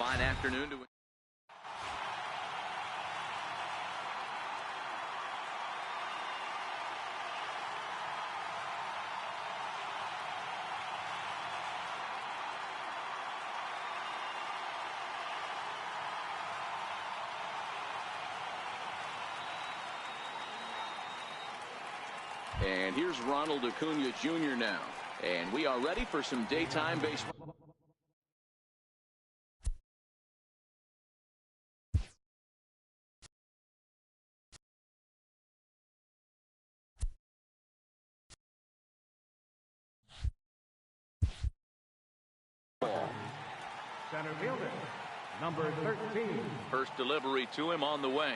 fine afternoon to And here's Ronald Acuna Jr. now. And we are ready for some daytime baseball. Center fielder, number 13. First delivery to him on the way.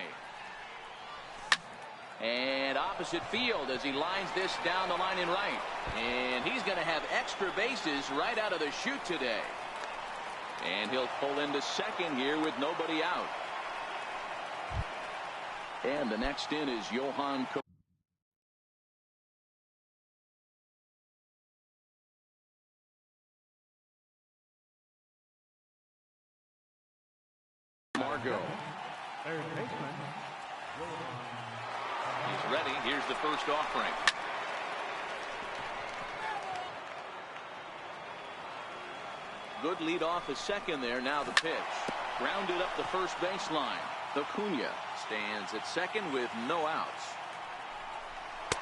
And opposite field as he lines this down the line in right. And he's going to have extra bases right out of the chute today. And he'll pull into second here with nobody out. And the next in is Johan Margot. Third baseman. He's ready. Here's the first offering. Good lead off a second there. Now the pitch. Grounded up the first baseline. Acuna stands at second with no outs.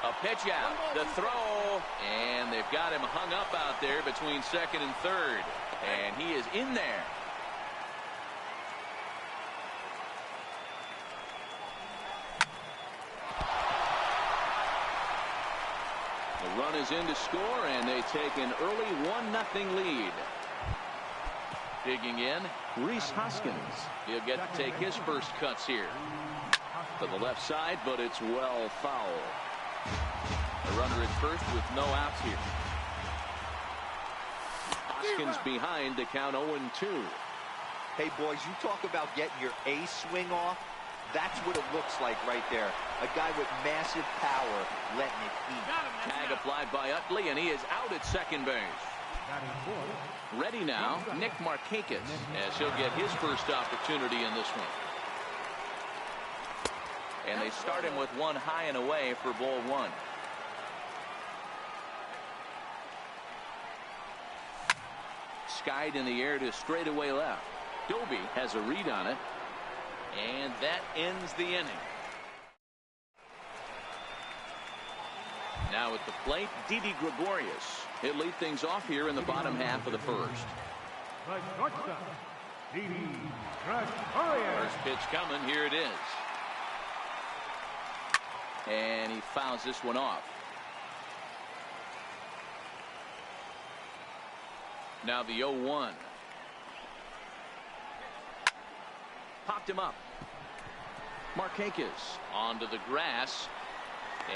A pitch out. The throw. And they've got him hung up out there between second and third. And he is in there. The run is in to score, and they take an early 1-0 lead. Digging in, Rhys Hoskins. He'll get to take his first cuts here. To the left side, but it's well foul. A runner at first with no outs here. Hoskins behind to count 0-2. Hey, boys, you talk about getting your A swing off. That's what it looks like right there. A guy with massive power letting it eat. Tag applied by Utley, and he is out at second base. Ready now, Nick Markakis, as he'll get his first opportunity in this one. And they start him with one high and away for ball one. Skied in the air to straightaway left. Doby has a read on it. And that ends the inning. Now at the plate, Didi Gregorius. He'll lead things off here in the bottom half of the first. First pitch coming. Here it is. And he fouls this one off. Now the 0-1. Popped him up. Markakis onto the grass,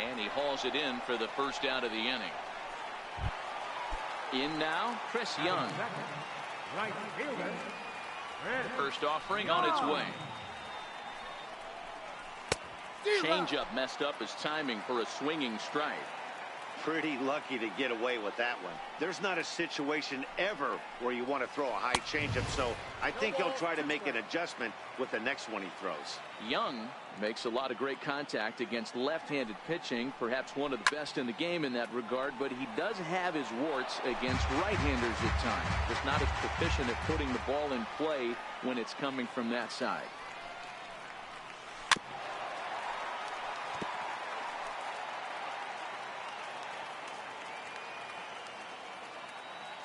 and he hauls it in for the first out of the inning. In now, Chris Young. Right fielder. First offering on its way. Changeup messed up his timing for a swinging strike. Pretty lucky to get away with that one. There's not a situation ever where you want to throw a high changeup, so I think he'll try to make an adjustment with the next one he throws. Young makes a lot of great contact against left-handed pitching, perhaps one of the best in the game in that regard, but he does have his warts against right-handers at times. Just not as proficient at putting the ball in play when it's coming from that side.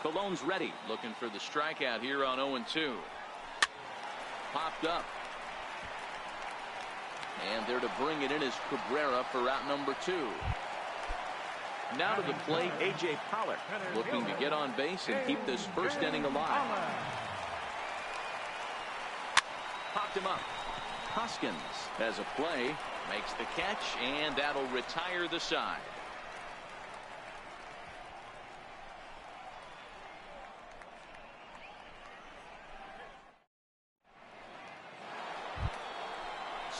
Cologne's ready, looking for the strikeout here on 0-2. Popped up. And there to bring it in is Cabrera for out number 2. Now to the plate, A.J. Pollock, looking to get on base and keep this first inning alive. Popped him up. Hoskins has a play, makes the catch, and that'll retire the side.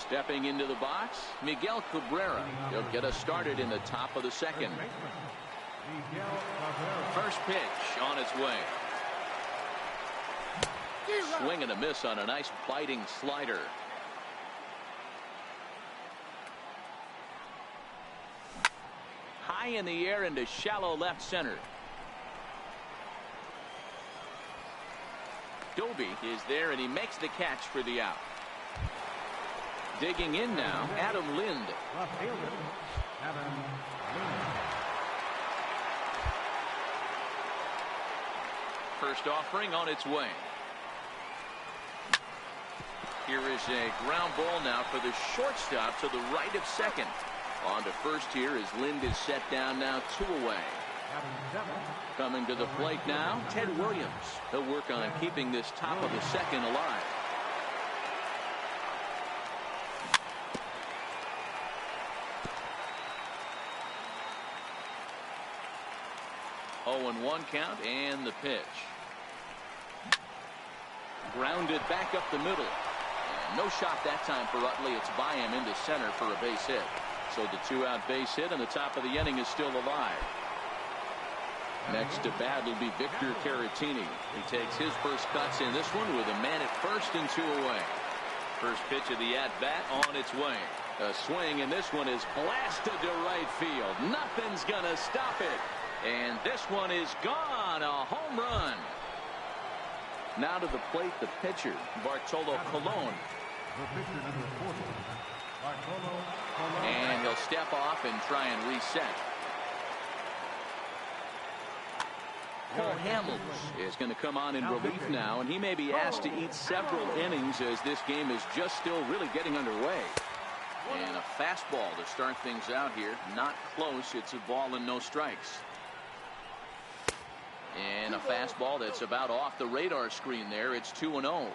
Stepping into the box, Miguel Cabrera. He'll get us started in the top of the second. First pitch on its way. swing and a miss on a nice biting slider. High in the air into shallow left center. Doby is there, and he makes the catch for the out. Digging in now, Adam Lind. Left fielder, Adam Lind. First offering on its way. Here is a ground ball now for the shortstop to the right of second. On to first here as Lind is set down now, 2 away. Coming to the plate now, Ted Williams. He'll work on keeping this top of the second alive. Oh, and 1 count, and the pitch. Grounded back up the middle. And no shot that time for Utley. It's by him into center for a base hit. So the 2-out base hit, and the top of the inning is still alive. Next to bat will be Victor Caratini. He takes his first cuts in this one with a man at first and 2 away. First pitch of the at-bat on its way. A swing, and this one is blasted to right field. Nothing's gonna stop it. And this one is gone. A home run. Now to the plate, the pitcher, Bartolo Colon. And he'll step off and try and reset. Cole Hamels is going to come on in relief now, and he may be asked to eat several innings as this game is just still really getting underway. And a fastball to start things out here. Not close. It's a ball and no strikes. And a fastball that's about off the radar screen there. It's 2-0.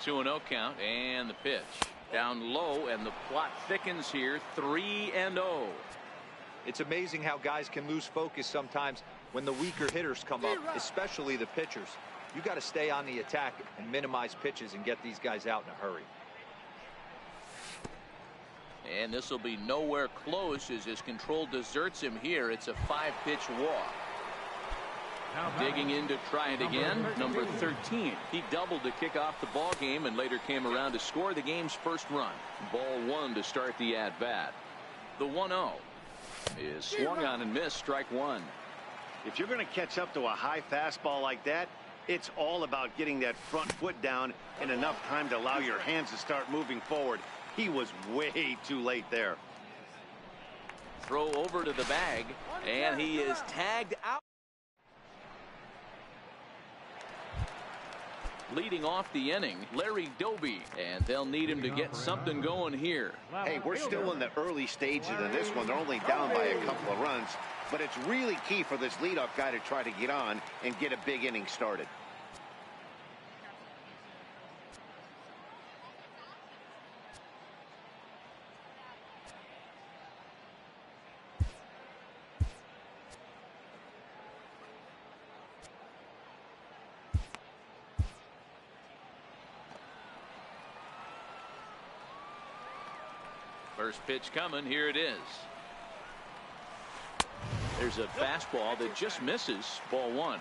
2-0 count, and the pitch. Down low, and the plot thickens here. 3-0. It's amazing how guys can lose focus sometimes when the weaker hitters come up, especially the pitchers. You got to stay on the attack and minimize pitches and get these guys out in a hurry. And this will be nowhere close as his control deserts him here. It's a 5-pitch walk. Digging in to try it again, number 13. He doubled to kick off the ball game and later came around to score the game's first run. Ball 1 to start the at-bat. The 1-0 is swung on and missed, strike 1. If you're going to catch up to a high fastball like that, it's all about getting that front foot down in enough time to allow your hands to start moving forward. He was way too late there. Throw over to the bag, and he is tagged out. Leading off the inning, Larry Doby, and they'll need him to get something going here. Hey, we're still in the early stages of this one. They're only down by a couple of runs, but it's really key for this leadoff guy to try to get on and get a big inning started. First pitch coming. Here it is. There's a fastball that just misses. Ball 1.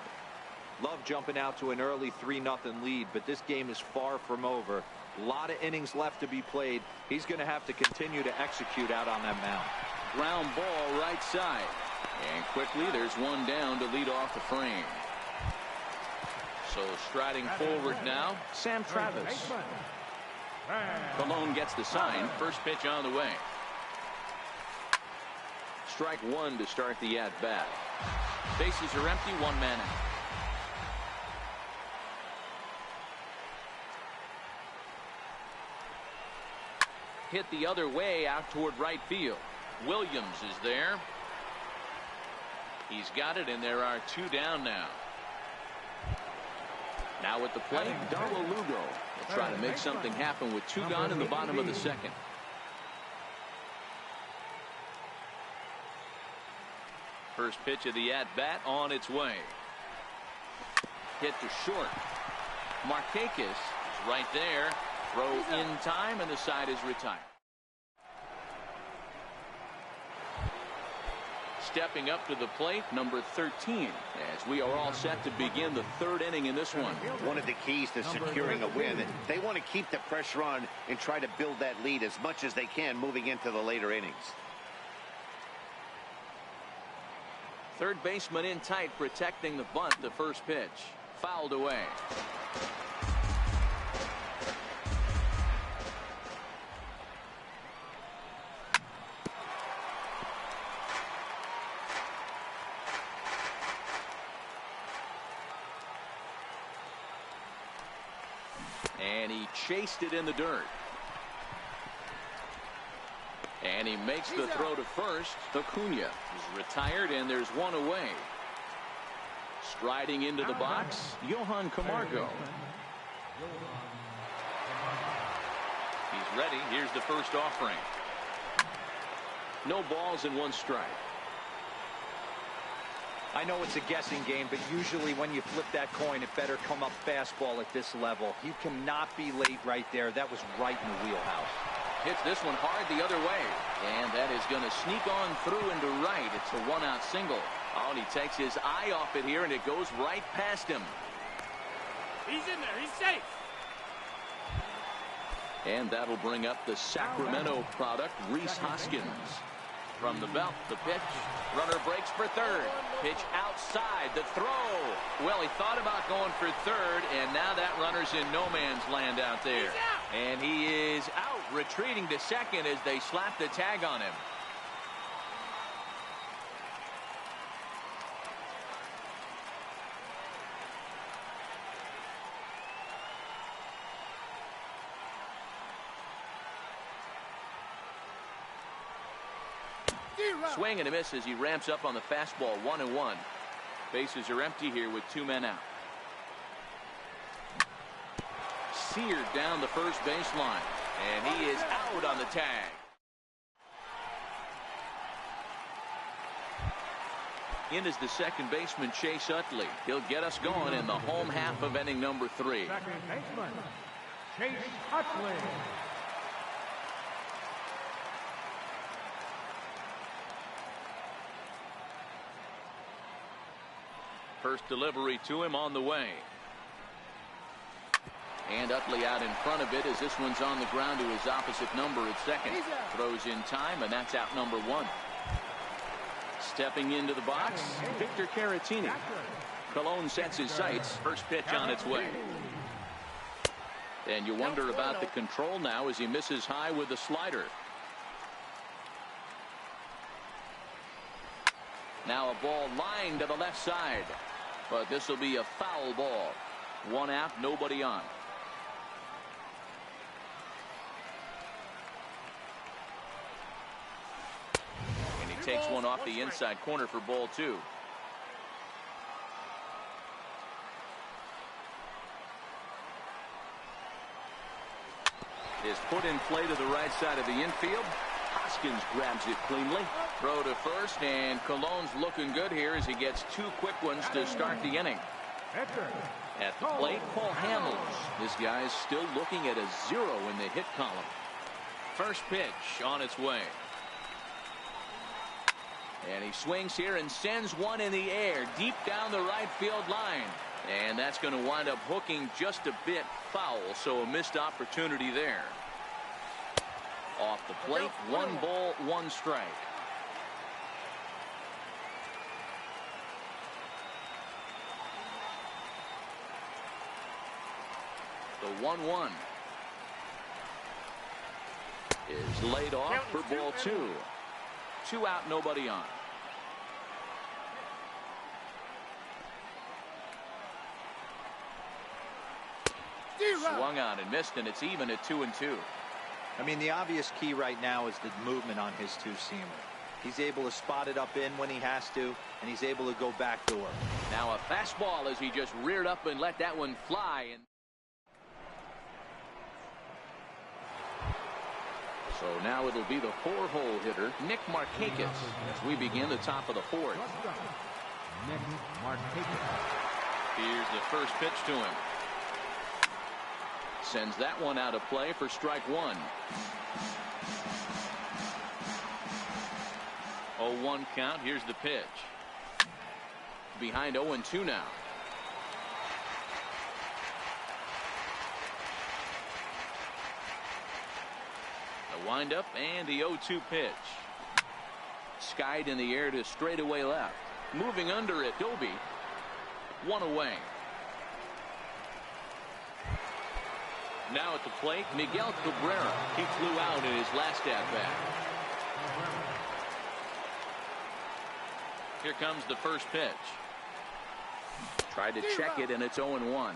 Love jumping out to an early 3-0 lead, but this game is far from over. A lot of innings left to be played. He's going to have to continue to execute out on that mound. Ground ball right side. And quickly there's one down to lead off the frame. So striding forward now, Sam Travis. Colon gets the sign. First pitch on the way. Strike 1 to start the at-bat. Bases are empty, 1 man out. Hit the other way out toward right field. Williams is there. He's got it, and there are 2 down now. Now at the plate, Darlo Lugo will try to make something happen with 2 gone in the bottom of the second. First pitch of the at-bat on its way. Hit to short. Markakis is right there. Throw in time, and the side is retired. Stepping up to the plate, number 13, as we are all set to begin the third inning in this one. One of the keys to securing a win, they want to keep the pressure on and try to build that lead as much as they can moving into the later innings. Third baseman in tight, protecting the bunt. The first pitch fouled away. And he chased it in the dirt. And he makes the throw to first. Acuna is retired, and there's one away. Striding into the box, Johan Camargo. He's ready. Here's the first offering. No balls and one strike. I know it's a guessing game, but usually when you flip that coin, it better come up fastball at this level. You cannot be late right there. That was right in the wheelhouse. Hits this one hard the other way. And that is going to sneak on through into right. It's a one-out single. Oh, and he takes his eye off it here, and it goes right past him. He's in there. He's safe. And that'll bring up the Sacramento product, Rhys Hoskins. From the belt, the pitch. Runner breaks for third. Pitch outside. The throw. Well, he thought about going for third, and now that runner's in no man's land out there. And he is out, retreating to second as they slap the tag on him. Swing and a miss as he ramps up on the fastball. 1-1. Bases are empty here with two men out. Seared down the first baseline, and he is out on the tag. In is the second baseman, Chase Utley. He'll get us going in the home half of inning number 3. Second baseman, Chase Utley. First delivery to him on the way. And Utley out in front of it as this one's on the ground to his opposite number at second. Throws in time, and that's out number 1. Stepping into the box, Victor Caratini. Colon sets his sights. First pitch on its way. And you wonder about the control now as he misses high with the slider. Now a ball lined to the left side. But this will be a foul ball. 1 out, nobody on. And he takes one off the inside corner for ball 2. Is put in play to the right side of the infield. Hoskins grabs it cleanly. Throw to first, and Colon's looking good here as he gets 2 quick ones to start the inning. At the plate, Paul Hamels. This guy's still looking at a 0 in the hit column. First pitch on its way. And he swings here and sends one in the air deep down the right field line. And that's going to wind up hooking just a bit foul, so a missed opportunity there. Off the plate, 1 ball, 1 strike. The 1-1 is laid off for ball 2. 2 out, nobody on. Swung on and missed, and it's even at 2-2. I mean, the obvious key right now is the movement on his two-seamer. He's able to spot it up in when he has to, and he's able to go backdoor. Now a fastball as he just reared up and let that one fly. And so now it'll be the 4-hole hitter, Nick Markakis, as we begin the top of the 4th. Nick Markakis. Here's the first pitch to him. Sends that one out of play for strike 1. 0-1 count. Here's the pitch. Behind 0-2 now. The windup and the 0-2 pitch. Skied in the air to straightaway left. Moving under it, Doby. One away. Now at the plate, Miguel Cabrera. He flew out in his last at-bat. Here comes the first pitch. Tried to check it, and it's 0-1.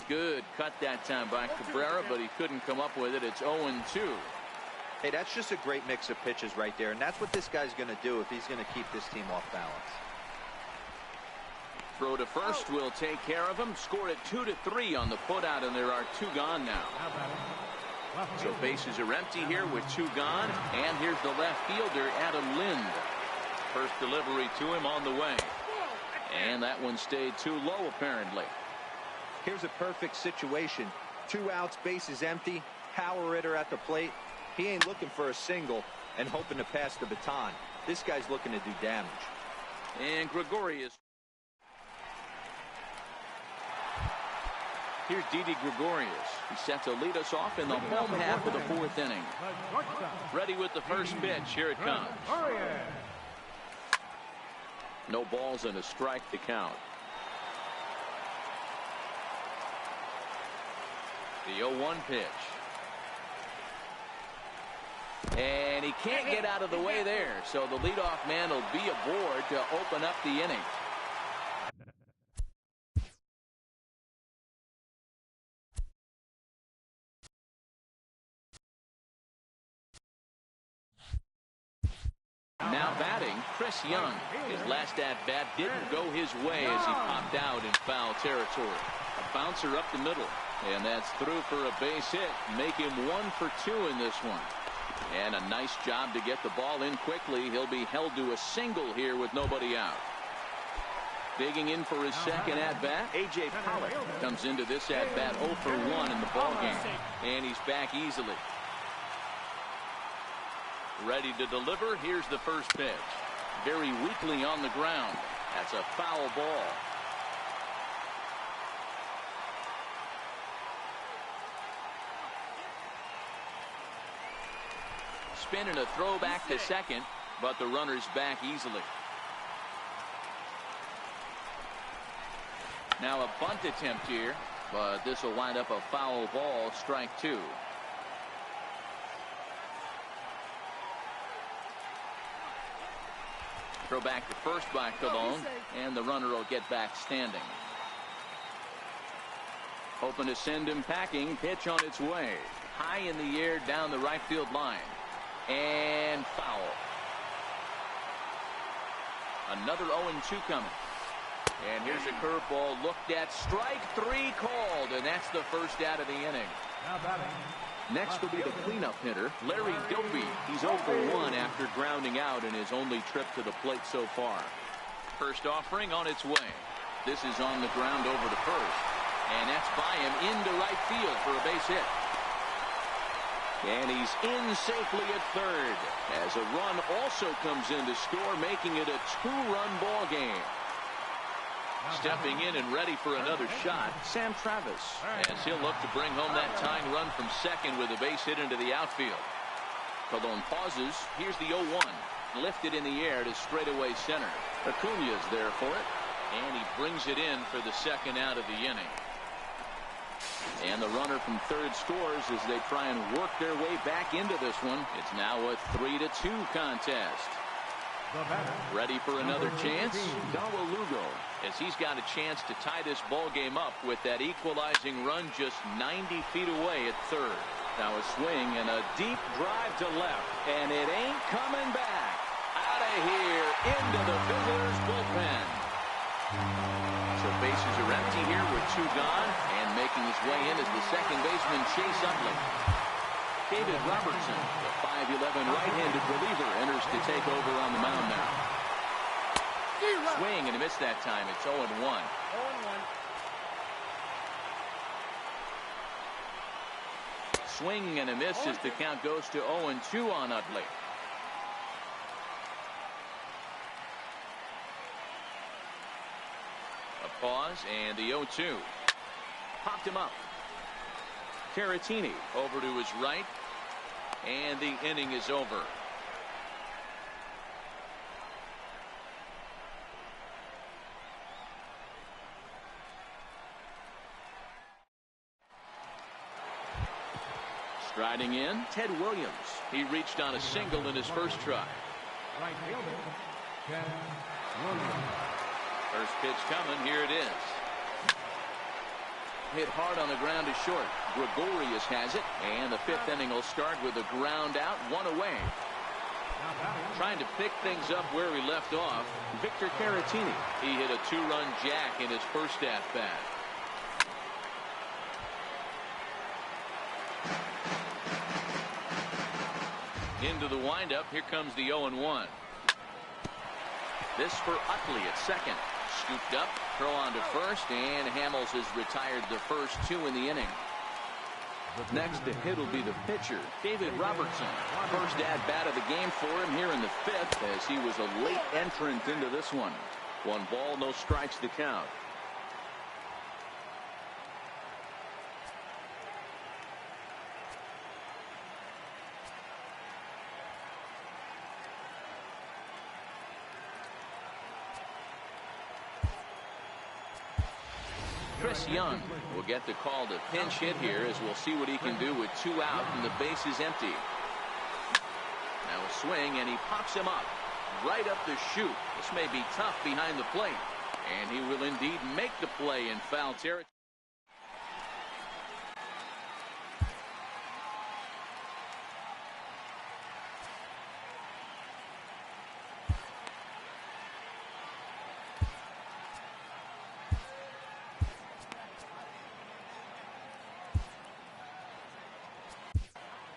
Good cut that time by Cabrera, but he couldn't come up with it. It's 0-2. Hey, that's just a great mix of pitches right there, and that's what this guy's going to do if he's going to keep this team off balance. Throw to first will take care of him. Scored at 2-3 on the putout, and there are 2 gone now. So bases are empty here with 2 gone, and here's the left fielder, Adam Lind. First delivery to him on the way, and that one stayed too low apparently. Here's a perfect situation. 2 outs, bases empty, power hitter at the plate. He ain't looking for a single and hoping to pass the baton. This guy's looking to do damage. And Gregorius. Here's Didi Gregorius. He set to lead us off in the home half of the 4th inning. Ready with the first pitch. Here it comes. No balls and a strike to count. The 0-1 pitch. And he can't get out of the way there, so the leadoff man will be aboard to open up the inning. Now batting, Chris Young. His last at-bat didn't go his way as he popped out in foul territory. A bouncer up the middle, and that's through for a base hit. Make him 1 for 2 in this one. And a nice job to get the ball in quickly. He'll be held to a single here with nobody out. Digging in for his second at-bat, A.J. Pollock comes into this at-bat 0 for 1 in the ballgame. And he's back easily. Ready to deliver. Here's the first pitch. Very weakly on the ground. That's a foul ball. Spin and a throw back to second, but the runner's back easily. Now a bunt attempt here, but this will wind up a foul ball, strike 2. Throw back to first by Colon, and the runner will get back standing. Hoping to send him packing. Pitch on its way. High in the air down the right field line. And foul. Another 0-2 coming. And here's a curveball looked at. Strike 3 called, and that's the first out of the inning. Next will be the cleanup hitter, Larry Doby. He's 0 for 1 after grounding out in his only trip to the plate so far. First offering on its way. This is on the ground over to first. And that's by him into right field for a base hit. And he's in safely at third as a run also comes in to score, making it a 2-run ball game. Stepping in and ready for another shot, Sam Travis, as he'll look to bring home that tying run from second with a base hit into the outfield. Colon pauses. Here's the 0-1. Lifted in the air to straightaway center. Acuña's there for it, and he brings it in for the second out of the inning. And the runner from third scores as they try and work their way back into this one. It's now a 3-2 contest. Ready for another chance? Gallo Lugo, as he's got a chance to tie this ball game up with that equalizing run just 90 feet away at third. Now a swing and a deep drive to left, and it ain't coming back. Out of here into the visitors' bullpen. So bases are empty here with 2 gone, and making his way in is the second baseman Chase Utley. David Robertson, the 5'11" right-handed reliever, enters to take over on the mound now. Swing and a miss that time. It's 0-1. 0-1. Swing and a miss as the count goes to 0-2 on Utley. A pause and the 0-2. Popped him up. Caratini over to his right. And the inning is over. Striding in, Ted Williams. He reached on a single in his first try. Right fielder, Ted Williams. First pitch coming. Here it is. Hit hard on the ground to short. Gregorius has it, and the fifth inning will start with a ground out, one away. Trying to pick things up where we left off, Victor Caratini. He hit a two-run jack in his first at-bat. Into the windup. Here comes the 0-1. This for Utley at second. Scooped up, throw on to first, and Hamels has retired the first two in the inning. Next to hit will be the pitcher, David Robertson. First at-bat of the game for him here in the fifth, as he was a late entrant into this one. 1 ball, no strikes to count. Chris Young will get the call to pinch hit here, as we'll see what he can do with 2 out and the base is empty. Now a swing, and he pops him up right up the chute. This may be tough behind the plate, and he will indeed make the play in foul territory.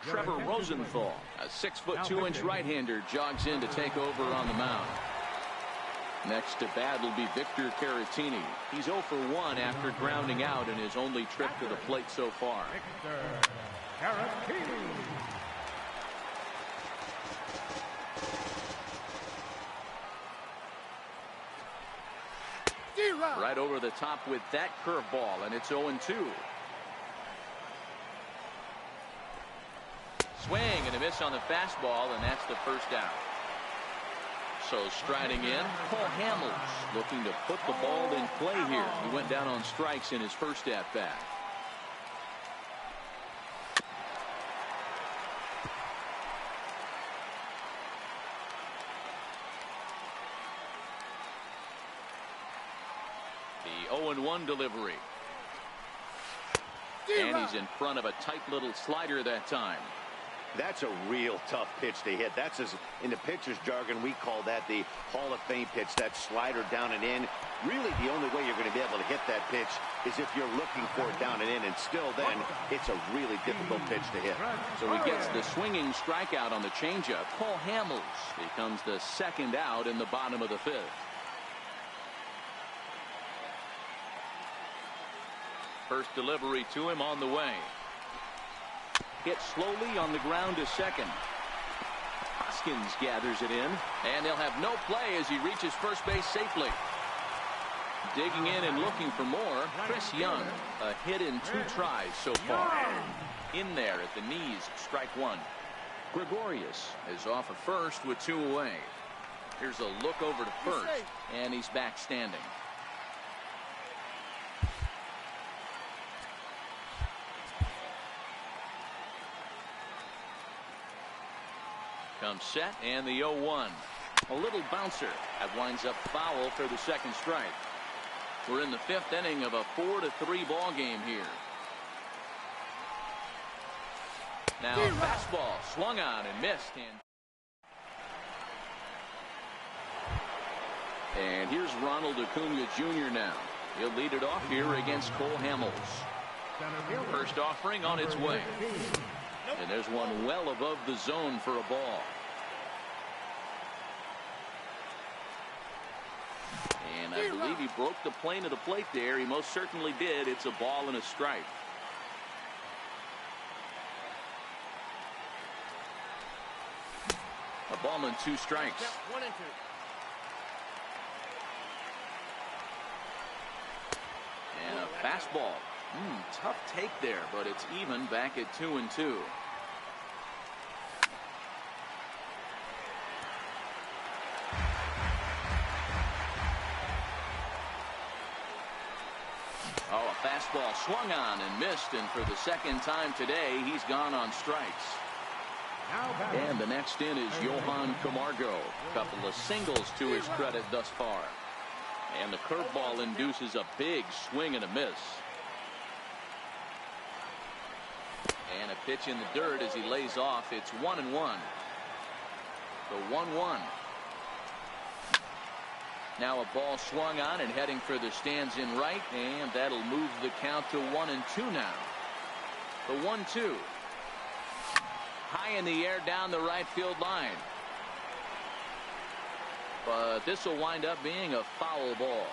Trevor Rosenthal, a 6'2" right-hander, jogs in to take over on the mound. Next to bat will be Victor Caratini. He's 0 for 1 after grounding out in his only trip to the plate so far. Victor Caratini. Right over the top with that curveball, and it's 0-2. Swing and a miss on the fastball, and that's the first out. So striding in, Paul Hamels looking to put the ball in play here. He went down on strikes in his first at-bat. The 0-1 delivery. And he's in front of a tight little slider that time. That's a real tough pitch to hit. That's, as in the pitcher's jargon, we call that the Hall of Fame pitch, that slider down and in. Really, the only way you're going to be able to hit that pitch is if you're looking for it down and in, and still then, it's a really difficult pitch to hit. So he gets the swinging strikeout on the changeup. Paul Hamels becomes the second out in the bottom of the fifth. First delivery to him on the way. Hit slowly on the ground to second. Hoskins gathers it in, and they'll have no play as he reaches first base safely. Digging in and looking for more, Chris Young. A hit in 2 tries so far. In there at the knees, strike 1. Gregorius is off at first with 2 away. Here's a look over to first, and he's back standing. Comes set, and the 0-1. A little bouncer that winds up foul for the second strike. We're in the fifth inning of a 4-3 ball game here. Now a fastball swung on and missed. And here's Ronald Acuna Jr. now. He'll lead it off here against Cole Hamels. First offering on its way. And there's one well above the zone for a ball. broke the plane of the plate there. He most certainly did. It's a ball and a strike. A ball and 2 strikes. Yep, 1 and 2. And a fastball. Tough take there, but it's even back at 2 and 2. Oh, a fastball swung on and missed, and for the second time today, he's gone on strikes. And the next in is Johan Camargo. Couple of singles to his credit thus far. And the curveball induces a big swing and a miss. And a pitch in the dirt as he lays off. It's 1-1. The 1-1. Now a ball swung on and heading for the stands in right, and that'll move the count to 1-2 now. The 1-2. High in the air down the right field line. But this will wind up being a foul ball.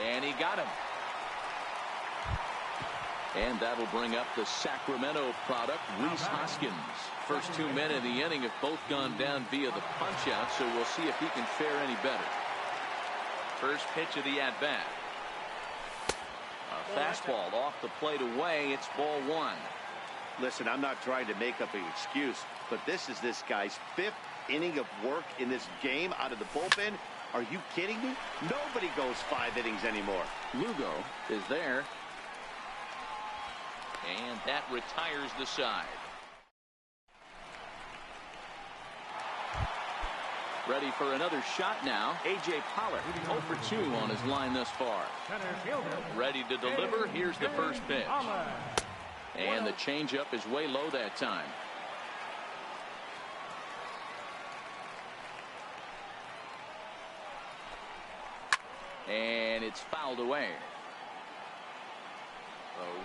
And he got him. And that'll bring up the Sacramento product, Rhys Hoskins. First 2 men in the inning have both gone down via the punch-out, so we'll see if he can fare any better. First pitch of the at-bat. A fastball off the plate away. It's ball 1. Listen, I'm not trying to make up an excuse, but this is this guy's 5th inning of work in this game out of the bullpen. Are you kidding me? Nobody goes 5 innings anymore. Lugo is there. And that retires the side. Ready for another shot now. A.J. Pollock 0 for 2 on his line thus far. Ready to deliver. Here's the first pitch. And the changeup is way low that time. And it's fouled away.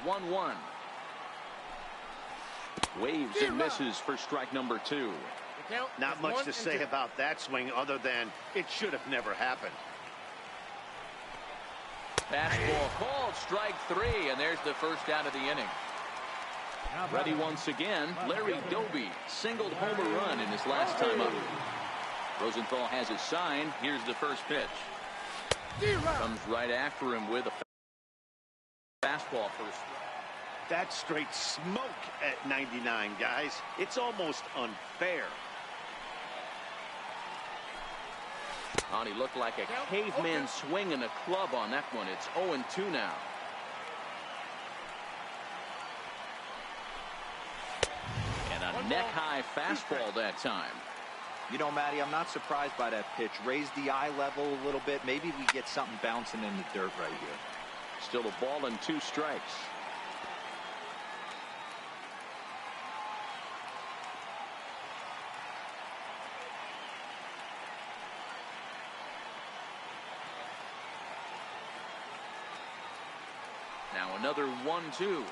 1-1. Waves and misses for strike number 2. Not much to say about that swing other than it should have never happened. Fastball called, strike 3, and there's the first out of the inning. Ready once again, Larry Doby singled home a run in his last time up. Rosenthal has his sign. Here's the first pitch. Comes right after him with a fastball first. That's straight smoke at 99, guys. It's almost unfair. Oh, he looked like a caveman swinging a club on that one. It's 0-2 now. And a neck-high fastball that time. You know, Matty, I'm not surprised by that pitch. Raise the eye level a little bit. Maybe we get something bouncing in the dirt right here. Still a ball and 2 strikes. Now another 1-2.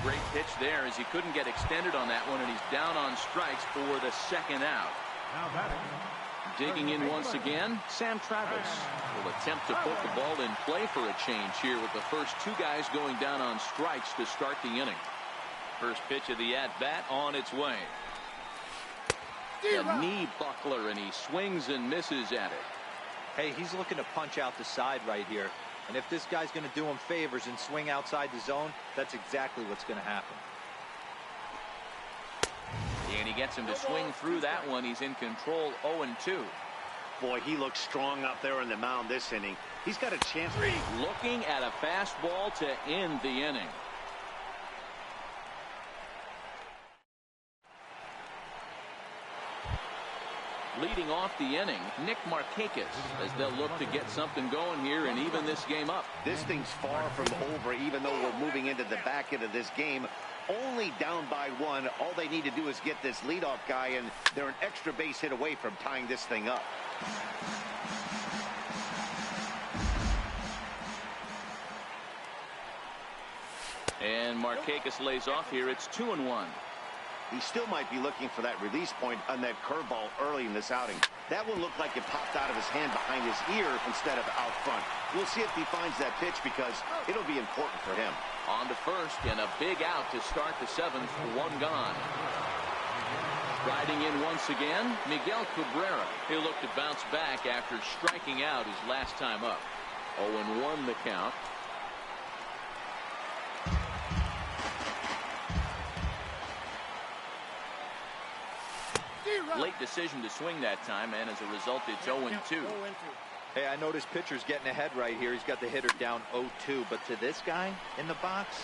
Great pitch there as he couldn't get extended on that one, and he's down on strikes for the second out. Digging in once again, Sam Travis will attempt to put the ball in play for a change here with the first 2 guys going down on strikes to start the inning. First pitch of the at-bat on its way. A knee buckler, and he swings and misses at it. Hey, he's looking to punch out the side right here. And if this guy's going to do him favors and swing outside the zone, that's exactly what's going to happen. And he gets him to swing through that one. He's in control, 0-2. Boy, he looks strong out there on the mound this inning. He's got a chance. Looking at a fastball to end the inning. Leading off the inning, Nick Markakis, as they'll look to get something going here and even this game up. This thing's far from over, even though we're moving into the back end of this game. Only down by 1. All they need to do is get this leadoff guy, and they're an extra base hit away from tying this thing up. And Markakis lays off here. It's 2-1. He still might be looking for that release point on that curveball early in this outing. That one looked like it popped out of his hand behind his ear instead of out front. We'll see if he finds that pitch because it'll be important for him. On to first and a big out to start the seventh. One gone. Riding in once again, Miguel Cabrera. He'll look to bounce back after striking out his last time up. 0-1 the count. Late decision to swing that time, and as a result, it's 0-2. Hey, I noticed pitcher's getting ahead right here. He's got the hitter down 0-2, but to this guy in the box,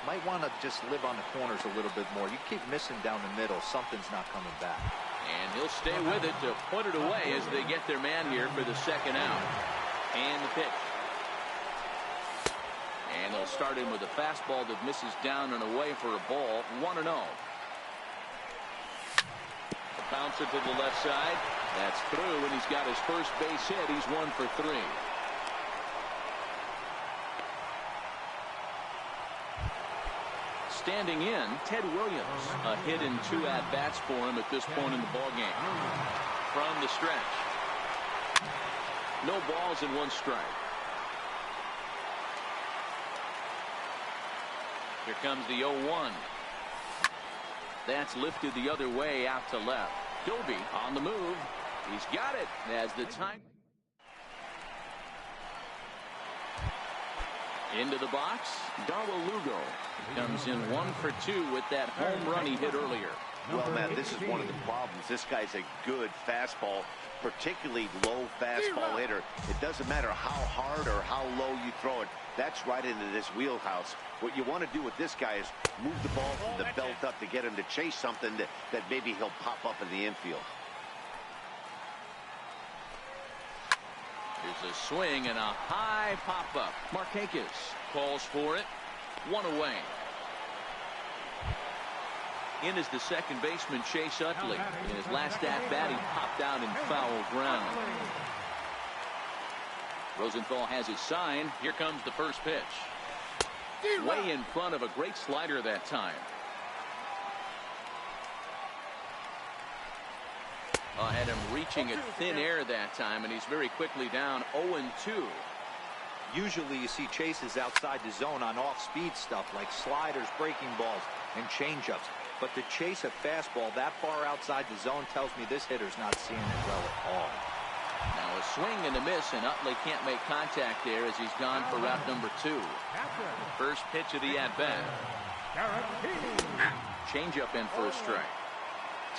might want to just live on the corners a little bit more. You keep missing down the middle, something's not coming back. And he'll stay with it to put it away as they get their man here for the second out. And the pitch. And they'll start him with a fastball that misses down and away for a ball. 1-0. Bouncer to the left side. That's through, and he's got his first base hit. He's 1 for 3. Standing in, Ted Williams. A hit and 2 at-bats for him at this point in the ballgame. From the stretch. No balls and 1 strike. Here comes the 0-1. That's lifted the other way out to left. Doby on the move. He's got it as the time. Into the box, Darwin Lugo. He comes in 1 for 2 with that home run he hit earlier. Well, Matt, this is one of the problems. This guy's a good fastball, particularly low fastball hitter. It doesn't matter how hard or how low you throw it. That's right into this wheelhouse. What you want to do with this guy is move the ball from the belt up to get him to chase something that maybe he'll pop up in the infield. There's a swing and a high pop-up. Marquez calls for it. 1 away. In is the second baseman, Chase Utley. In his last at-bat, he popped out in foul ground. Rosenthal has his sign. Here comes the first pitch. Way in front of a great slider that time. Had him reaching at thin air that time, and he's very quickly down 0-2. Usually you see chases outside the zone on off-speed stuff like sliders, breaking balls, and changeups. But to chase a fastball that far outside the zone tells me this hitter's not seeing it well at all. Now a swing and a miss, and Utley can't make contact there as he's gone for route number 2. First pitch of the at-bat. Changeup in for a strike.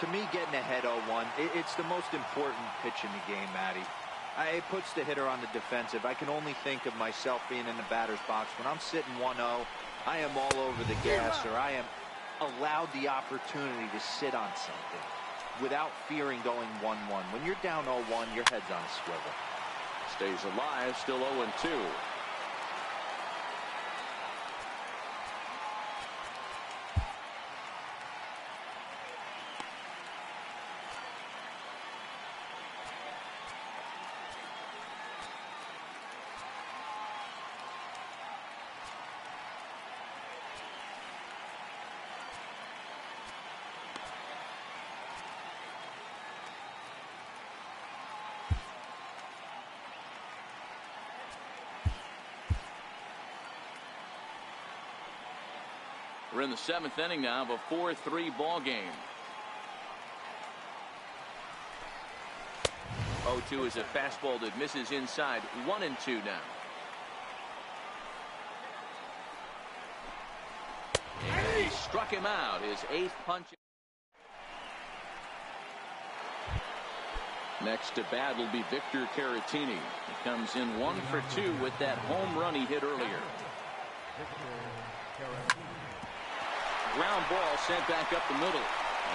To me, getting ahead 0-1, it's the most important pitch in the game, Matty. It puts the hitter on the defensive. I can only think of myself being in the batter's box. When I'm sitting 1-0, I am all over the gas, or I am allowed the opportunity to sit on something without fearing going 1-1. When you're down 0-1, your head's on a swivel. Stays alive, still 0-2. We're in the 7th inning now of a 4-3 ball game. 0-2 is a fastball that misses inside. 1-2 now. And he struck him out. His 8th punch. Next to bat will be Victor Caratini. He comes in 1 for 2 with that home run he hit earlier. Ground ball sent back up the middle.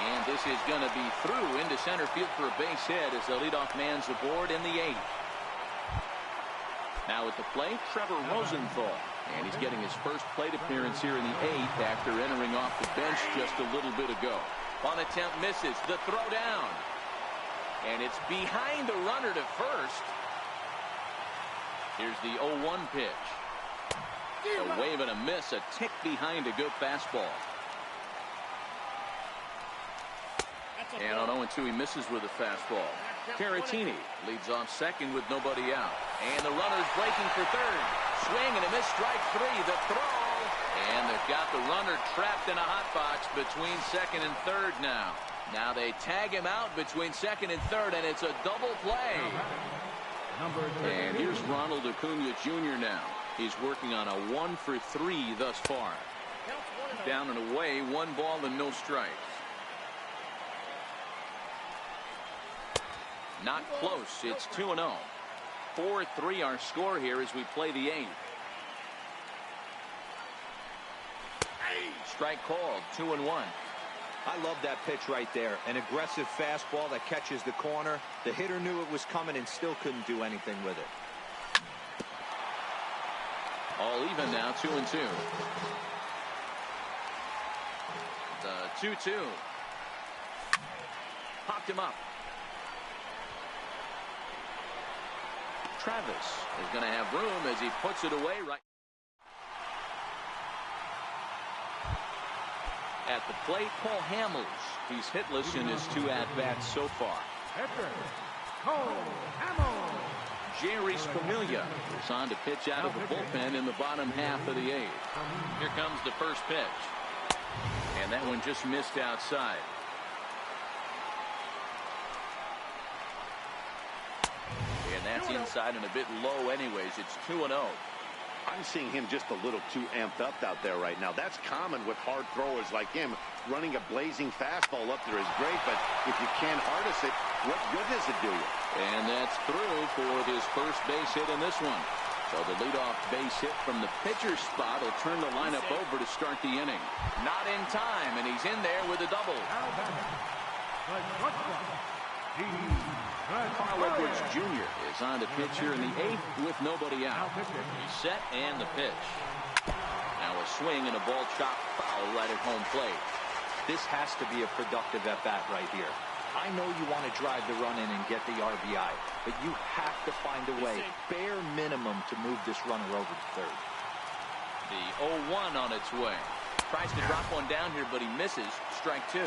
And this is going to be through into center field for a base hit as the leadoff man's aboard in the 8th. Now at the plate, Trevor Rosenthal. And he's getting his first plate appearance here in the 8th after entering off the bench just a little bit ago. On attempt misses. The throw down. And it's behind the runner to first. Here's the 0-1 pitch. A wave and a miss, a tick behind a good fastball. And on 0-2, he misses with a fastball. Caratini leads off second with nobody out. And the runner's breaking for third. Swing and a miss, strike three. The throw. And they've got the runner trapped in a hot box between second and third now. Now they tag him out between second and third, and it's a double play. And here's Ronald Acuna Jr. now. He's working on a 1-for-3 thus far. Down and away, 1 ball and no strikes. Not close. It's 2-0. 4-3 our score here as we play the 8th. Strike called. 2-1. I love that pitch right there. An aggressive fastball that catches the corner. The hitter knew it was coming and still couldn't do anything with it. All even now, 2-2. The 2-2. Popped him up. Travis is going to have room as he puts it away right at the plate. Paul Hamels. He's hitless in his 2 at-bats so far. Jerry Familia is on to pitch out of the bullpen in the bottom half of the 8th. Here comes the first pitch. And that one just missed outside. And that's inside and a bit low anyways. It's 2-0. I'm seeing him just a little too amped up out there right now. That's common with hard throwers like him. Running a blazing fastball up there is great, but if you can't harness it, what good does it do you? And that's through for his first base hit in this one. So the leadoff base hit from the pitcher's spot will turn the lineup over to start the inning. Not in time, and he's in there with a double. Carl Edwards Jr. is on to pitch here in the 8th with nobody out. He's set and the pitch. Now a swing and a ball chopped foul right at home plate. This has to be a productive at-bat right here. I know you want to drive the run in and get the RBI, but you have to find a way, bare minimum, to move this runner over to third. The 0-1 on its way. Tries to drop one down here, but he misses. Strike 2.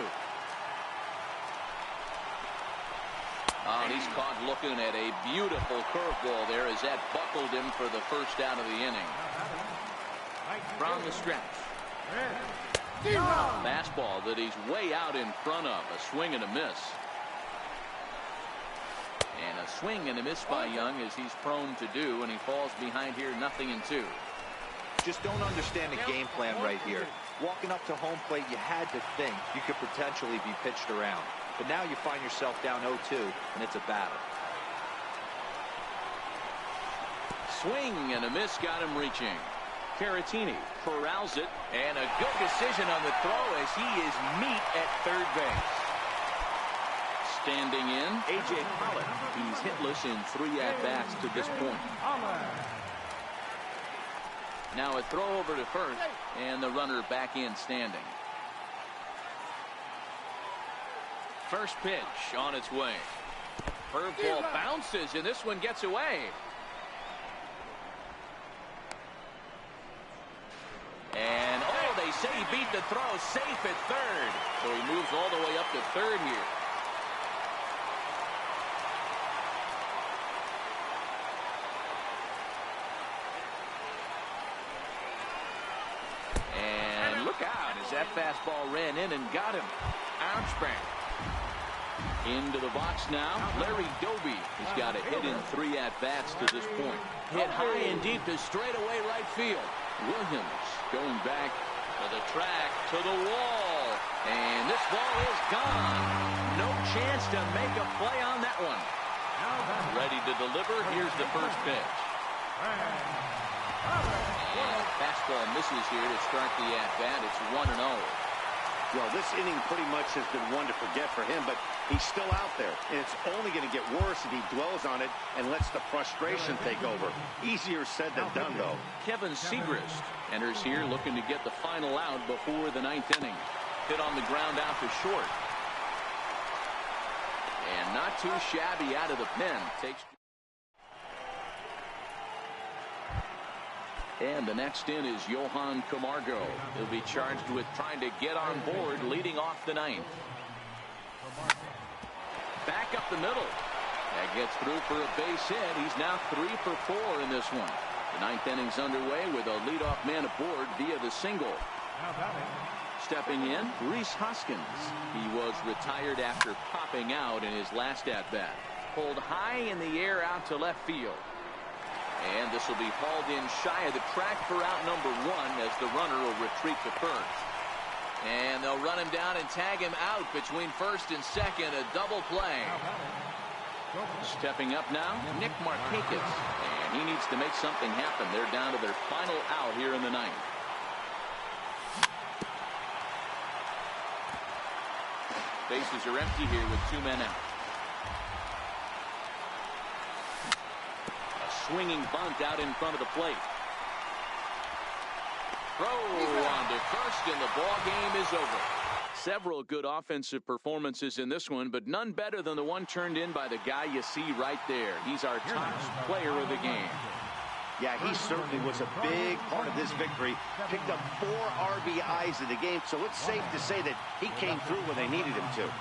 Oh, and he's caught looking at a beautiful curveball there as that buckled him for the first out of the inning. From the stretch. Fastball that he's way out in front of. A swing and a miss. And a swing and a miss by Young, as he's prone to do, and he falls behind here 0-2. Just don't understand the game plan right here. Walking up to home plate, you had to think you could potentially be pitched around. But now you find yourself down 0-2, and it's a battle. Swing and a miss got him reaching. Caratini corrals it, and a good decision on the throw as he is meat at third base. Standing in, A.J. Pollock. He's hitless in 3 at-bats to this point. Now a throw over to first, and the runner back in standing. First pitch on its way. Curveball bounces, and this one gets away. And, oh, they say he beat the throw, safe at third. So he moves all the way up to third here. And look out as that fastball ran in and got him. Armstrong. Into the box now. Larry Doby has got a hit in 3 at-bats to this point. Hit high and deep to straightaway right field. Williams going back to the track, to the wall. And this ball is gone. No chance to make a play on that one. Ready to deliver. Here's the first pitch. And fastball misses here to start the at-bat. It's 1-0. Well, this inning pretty much has been one to forget for him, but he's still out there. And it's only going to get worse if he dwells on it and lets the frustration take over. Easier said than done, though. Kevin Segrist enters here looking to get the final out before the 9th inning. Hit on the ground out to short. And not too shabby out of the pen. And the next in is Johan Camargo. He'll be charged with trying to get on board leading off the 9th. Back up the middle. That gets through for a base hit. He's now 3 for 4 in this one. The ninth inning's underway with a leadoff man aboard via the single. Stepping in, Rhys Hoskins. He was retired after popping out in his last at-bat. Pulled high in the air out to left field. And this will be hauled in shy of the track for out number 1 as the runner will retreat to first. And they'll run him down and tag him out between first and second. A double play. Stepping up now, Nick Markakis. And he needs to make something happen. They're down to their final out here in the ninth. Bases are empty here with 2 men out. A swinging bunt out in front of the plate. Throw on to first, and the ball game is over. Several good offensive performances in this one, but none better than the one turned in by the guy you see right there. He's our top player of the game. Yeah, he certainly was a big part of this victory. Picked up 4 RBIs in the game, so it's safe to say that he came through when they needed him to.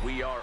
We are